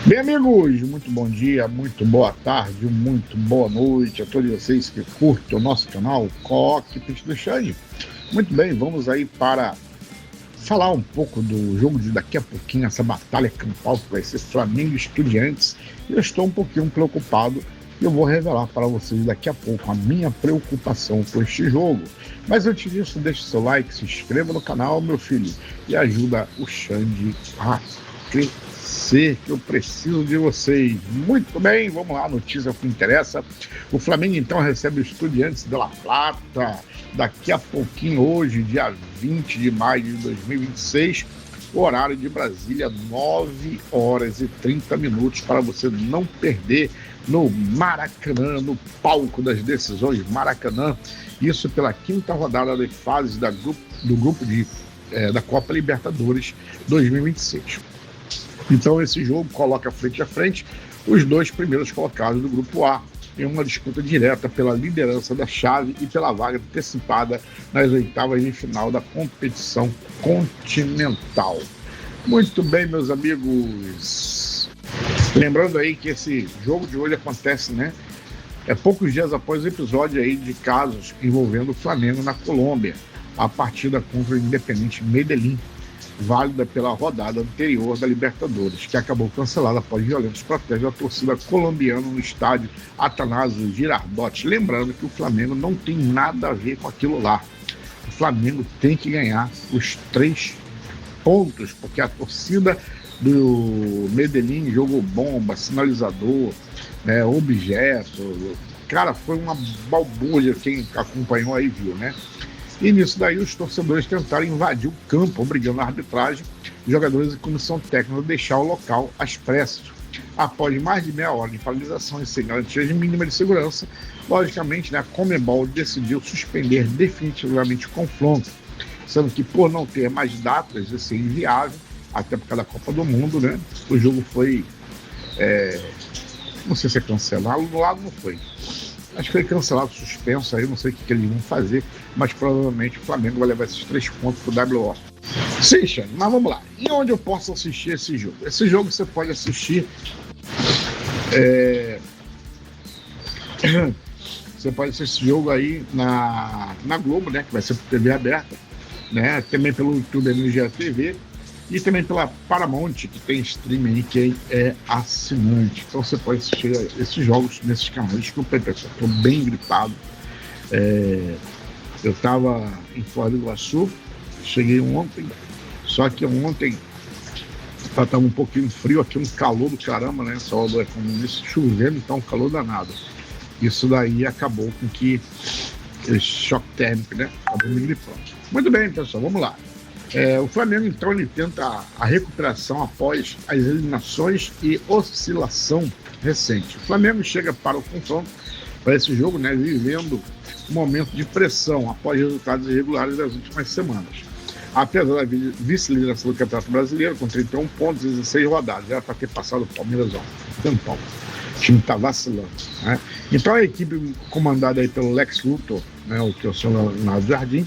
Bem, amigos, muito bom dia, muito boa tarde, muito boa noite a todos vocês que curtem o nosso canal Cockpit do Xande. Muito bem, vamos aí para falar um pouco do jogo de daqui a pouquinho, essa batalha campal que vai ser Flamengo e Estudiantes. Eu estou um pouquinho preocupado e eu vou revelar para vocês daqui a pouco a minha preocupação com este jogo. Mas antes disso, deixe seu like, se inscreva no canal, meu filho, e ajuda o Xande a crescer, que eu preciso de vocês. Muito bem, vamos lá, notícia que interessa. O Flamengo então recebe o Estudiantes de La Plata daqui a pouquinho, hoje, dia 20 de maio de 2026, horário de Brasília, 9 horas e 30 minutos, para você não perder no Maracanã, no palco das decisões Maracanã, isso pela quinta rodada de fases do grupo da Copa Libertadores 2026. Então esse jogo coloca frente a frente os dois primeiros colocados do grupo A, em uma disputa direta pela liderança da chave e pela vaga antecipada nas oitavas de final da competição continental. Muito bem, meus amigos. Lembrando aí que esse jogo de hoje acontece, poucos dias após o episódio aí de casos envolvendo o Flamengo na Colômbia, a partida contra o Independiente Medellín, válida pela rodada anterior da Libertadores, que acabou cancelada após violentos protestos da torcida colombiana no estádio Atanásio Girardot. Lembrando que o Flamengo não tem nada a ver com aquilo lá. O Flamengo tem que ganhar os 3 pontos, porque a torcida do Medellín jogou bomba, sinalizador, objeto. Cara, foi uma balbúrdia, quem acompanhou aí viu, E nisso daí os torcedores tentaram invadir o campo, obrigando a arbitragem, jogadores e comissão técnica a deixar o local às pressas. Após mais de meia hora de paralisação e sem garantias mínimas de segurança, logicamente, a Conmebol decidiu suspender definitivamente o confronto, sendo que por não ter mais datas, ia ser inviável, até por causa da Copa do Mundo, o jogo foi, não sei se é cancelado, do lado não foi. Acho que foi cancelado, suspenso aí, não sei o que eles vão fazer, mas provavelmente o Flamengo vai levar esses 3 pontos pro WO. Sim, Xande, mas vamos lá. E onde eu posso assistir esse jogo? Esse jogo você pode assistir. Você pode assistir esse jogo aí na Globo, que vai ser por TV aberta, também pelo YouTube Energia TV. E também pela Paramount, que tem streaming aí, quem é assinante. Então você pode assistir esses jogos nesses canais. Desculpa aí, pessoal, estou bem gripado. Eu estava em Foz do Iguaçu, cheguei ontem, só que ontem estava um pouquinho frio, aqui um calor do caramba, Salvador é como isso, chovendo, então um calor danado. Isso daí acabou com que esse choque térmico, acabou me gripando. Muito bem, pessoal, vamos lá. O Flamengo, então, ele tenta a recuperação após as eliminações e oscilação recente. O Flamengo chega para o confronto, para esse jogo, vivendo um momento de pressão após resultados irregulares das últimas semanas. Apesar da vice-liderança do Campeonato Brasileiro, com 31 pontos e 16 rodadas, era para ter passado o Palmeiras ontem. O time está vacilando. Então, a equipe comandada aí pelo Lex Luthor, o que é o seu Leonardo Jardim,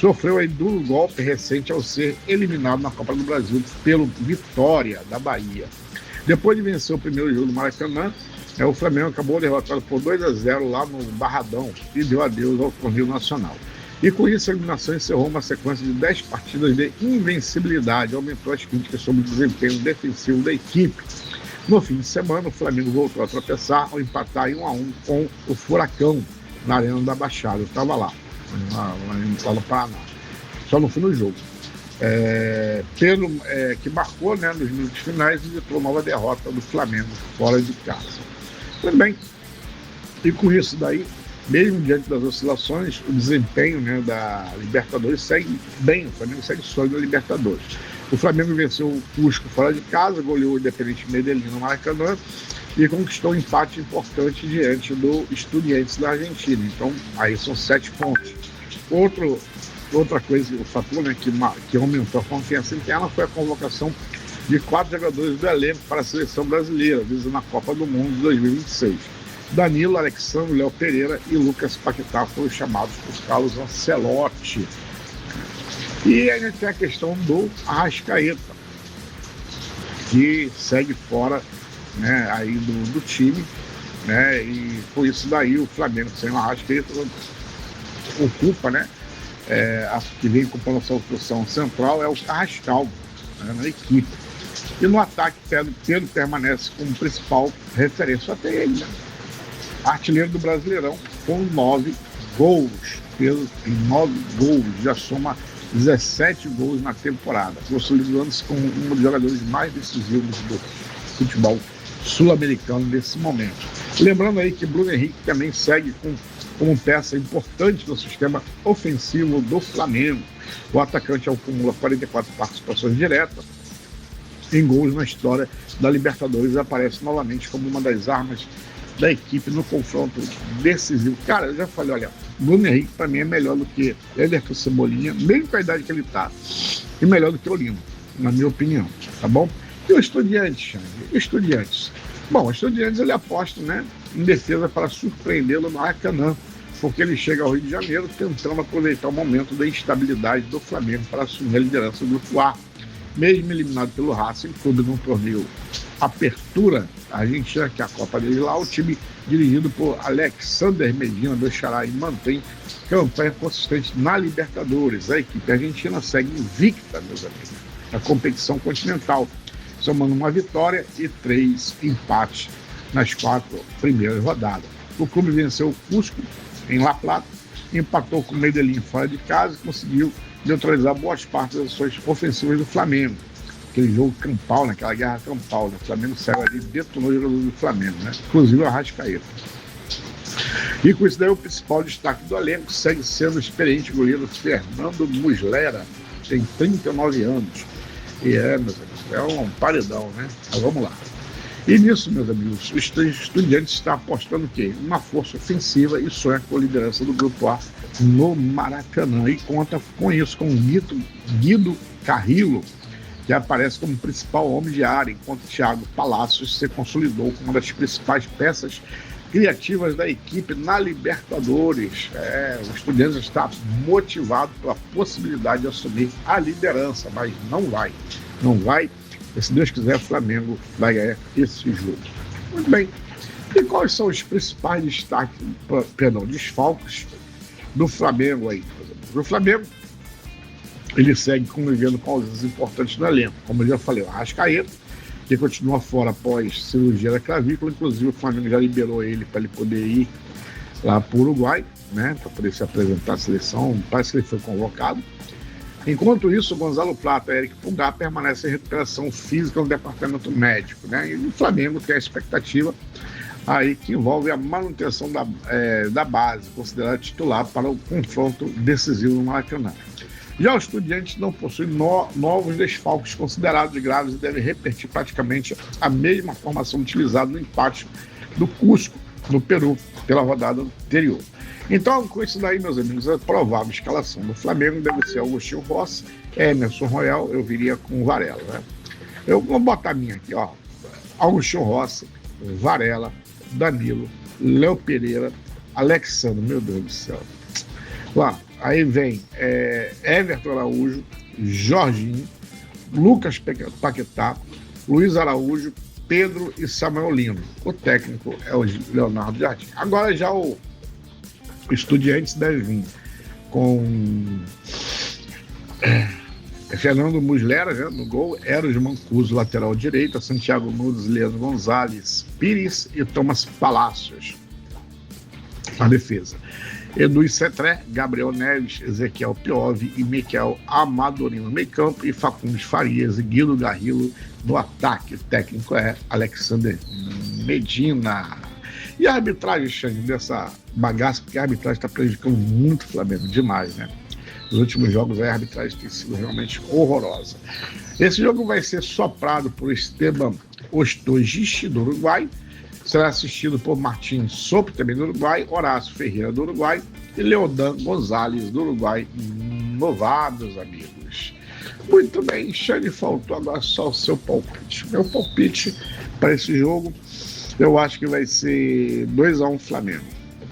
sofreu aí duro golpe recente ao ser eliminado na Copa do Brasil pelo Vitória da Bahia. Depois de vencer o primeiro jogo do Maracanã, o Flamengo acabou derrotado por 2-0 lá no Barradão e deu adeus ao torneio nacional. E com isso a eliminação encerrou uma sequência de 10 partidas de invencibilidade, aumentou as críticas sobre o desempenho defensivo da equipe. No fim de semana, o Flamengo voltou a tropeçar ao empatar em 1-1 com o Furacão na Arena da Baixada. Eu estava lá no Paraná, só no fim do jogo. Pedro, que marcou nos minutos finais, e evitou nova derrota do Flamengo fora de casa. Tudo bem. E com isso daí, mesmo diante das oscilações, o desempenho da Libertadores segue bem, o Flamengo segue sólido na Libertadores. O Flamengo venceu o Cusco fora de casa, goleou o Independiente Medellín no Maracanã e conquistou um empate importante diante do Estudiantes da Argentina. Então, aí são 7 pontos. Outra coisa, o fator que aumentou a confiança interna foi a convocação de 4 jogadores do elenco para a seleção brasileira, visando a Copa do Mundo de 2026. Danilo, Alexandre, Léo Pereira e Lucas Paquetá foram chamados por Carlos Ancelotti. E a gente tem a questão do Arrascaeta, que segue fora né, aí do time, né, e com isso daí o Flamengo sem o Arrascaeta ocupa, né, que vem ocupando essa posição central é o Carrascal, né, na equipe. E no ataque, Pedro permanece como principal referência. Só tem ele, né? Artilheiro do Brasileirão, com 9 gols. Pedro tem 9 gols, já soma 17 gols na temporada, consolidando-se como um dos jogadores mais decisivos do futebol sul-americano nesse momento. Lembrando aí que Bruno Henrique também segue como peça importante do sistema ofensivo do Flamengo. O atacante acumula 44 participações diretas em gols na história da Libertadores e aparece novamente como uma das armas da equipe no confronto decisivo. Cara, eu já falei, olha, Bruno Henrique para mim é melhor do que Everton Cebolinha, mesmo com a idade que ele tá, e melhor do que o Lino, na minha opinião, tá bom? E o Estudiantes, Bom, o Estudiantes ele aposta, né, em defesa para surpreendê-lo no Maracanã, porque ele chega ao Rio de Janeiro tentando aproveitar o momento da instabilidade do Flamengo para assumir a liderança do Grupo A. Mesmo eliminado pelo Racing Clube no torneio Apertura Argentina, que é a Copa dele lá, o time dirigido por Alexander Medina do Xará mantém campanha consistente na Libertadores. A equipe argentina segue invicta, meus amigos, na competição continental, somando uma vitória e 3 empates nas 4 primeiras rodadas. O clube venceu o Cusco em La Plata, empatou com o Medellín fora de casa e conseguiu neutralizar boas partes das ações ofensivas do Flamengo. Aquele jogo campal, naquela guerra campal, né? O Flamengo saiu ali e detonou o jogador do Flamengo, né? Inclusive o Arrascaeta. E com isso daí o principal destaque do elenco segue sendo o experiente goleiro Fernando Muslera, tem 39 anos. E meus amigos, é um paredão, né? Mas vamos lá. E nisso, meus amigos, o Estudiantes está apostando o quê? Uma força ofensiva e sonha com a liderança do Grupo A no Maracanã. E conta com isso, com o Guido Carrillo, que aparece como principal homem de área, enquanto Thiago Palacios se consolidou como uma das principais peças criativas da equipe na Libertadores. O Estudiantes está motivado pela possibilidade de assumir a liderança, mas não vai. E se Deus quiser, o Flamengo vai ganhar esse jogo. Muito bem. E quais são os principais desfalques do Flamengo aí? O Flamengo, ele segue convivendo com ausências importantes no elenco. Como eu já falei, o Arrascaeta, que continua fora após cirurgia da clavícula. Inclusive, o Flamengo já liberou ele para ele poder ir lá para o Uruguai, né, para poder se apresentar à seleção. Parece que ele foi convocado. Enquanto isso, o Gonzalo Plata e Eric Pulgar permanecem em recuperação física no departamento médico, né? E o Flamengo tem a expectativa aí que envolve a manutenção da base, considerada titular para o confronto decisivo no Maracanã. Já o Estudiantes não possui novos desfalques considerados graves e deve repetir praticamente a mesma formação utilizada no empate do Cusco, no Peru, pela rodada anterior. Então, com isso daí, meus amigos, a provável escalação do Flamengo deve ser Agostinho Rossi, Emerson Royal, eu viria com Varela, né? Eu vou botar a minha aqui, ó. Agostinho Rossi, Varela, Danilo, Léo Pereira, Alexandre, meu Deus do céu. Lá, aí vem Everton Araújo, Jorginho, Lucas Paquetá, Luiz Araújo, Pedro e Samuel Lino. O técnico é o Leonardo Jardim. Agora já o Estudiantes deve vir com Fernando Muslera, né, no gol, Eros Mancuso, lateral direita, Santiago Nunes, Leandro Gonzalez Pires e Thomas Palacios na defesa. Edu Cetré, Gabriel Neves, Ezequiel Piove e Miquel Amadorino no meio campo e Facundo Farias e Guido Garrillo no ataque. O técnico é Alexander Medina. E a arbitragem, Xande, dessa bagaça, porque a arbitragem está prejudicando muito o Flamengo, demais, né? Nos últimos jogos a arbitragem tem sido realmente horrorosa. Esse jogo vai ser soprado por Esteban Ostojic, do Uruguai, será assistido por Martin Sopp, também do Uruguai, Horácio Ferreira, do Uruguai, e Leodan Gonzalez, do Uruguai, novados, amigos. Muito bem, Xande, faltou agora só o seu palpite. Meu palpite para esse jogo, eu acho que vai ser 2-1 Flamengo.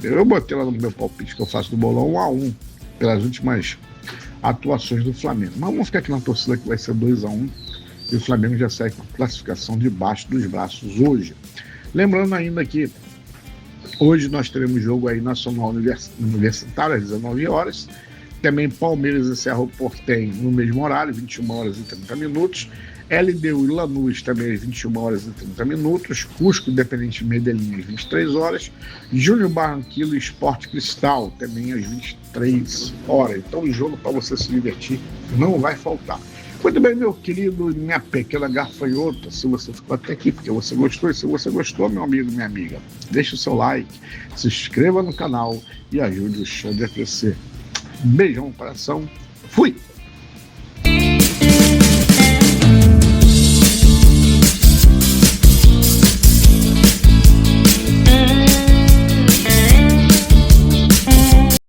Eu botei lá no meu palpite que eu faço do bolão 1-1 pelas últimas atuações do Flamengo. Mas vamos ficar aqui na torcida que vai ser 2-1 e o Flamengo já segue com a classificação debaixo dos braços hoje. Lembrando ainda que hoje nós teremos jogo aí Nacional Universitário às 19 horas, também Palmeiras e Cerro Porteño no mesmo horário, 21 horas e 30 minutos, LDU e Lanús também às 21 horas e 30 minutos, Cusco Independente Medellín às 23 horas, Júnior Barranquilla e Sport Cristal também às 23 horas. Então o jogo para você se divertir não vai faltar. Muito bem, meu querido, minha pequena gafanhota, se você ficou até aqui porque você gostou, e se você gostou, meu amigo, minha amiga, deixe o seu like, se inscreva no canal e ajude o Xande a crescer. Beijão no coração, fui!